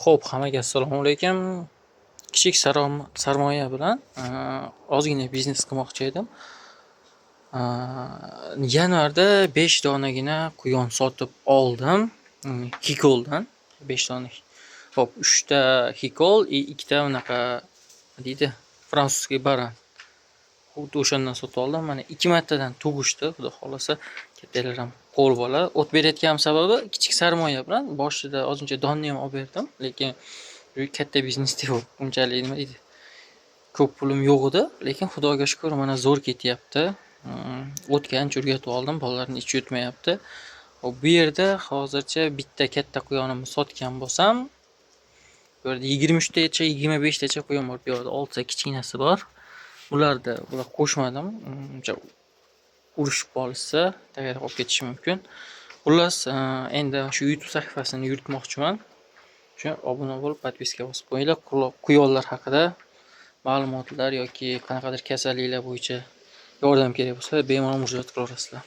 Xo'p, hammaga assalomu alaykum. Kichik sarmoya bilan ozgina biznes qilmoqchi edim. Yanvarda 5 donagina quyon sotib oldim. Hikoldan 5 dona. Xo'p, 3 ta hikol, 2 ta unaqa deydi, fransuzskiy baran. Xuddi o'shandan sotib oldim. Mana 2 martadan tug'ishdi, xudo xolasa kattalar ham qo'l bola. O't berayotganim sababi kichik sarmoya bilan boshida ozuncha donni ham olib berdim, lekin katta biznes deb unchalik nima deydi, ko'p pulim yo'q edi, lekin xudoga shukur mana zo'r ketyapti. O'tga ancha o'rgatib oldim, bolalarni ichi o'tmayapti. Hop, bu yerda hozircha bitta katta quyonimni sotgan bo'lsam, bu yerda 23 tacha, 25 tacha quyon bor. Bu yerda 6 ta kichkinasi bor. Bular qo'shmadim. Uncha urushib qolsa, tagida qolib ketishi mumkin. Xullas, endi shu YouTube sahifasini yuritmoqchiman. Shu obuna bo'lib, podpiska bosib qo'yinglar. Quyonlar haqida ma'lumotlar yoki qanaqadir kasalliklar bo'yicha yordam kerak bo'lsa, bemalol murojaat qilaverasizlar.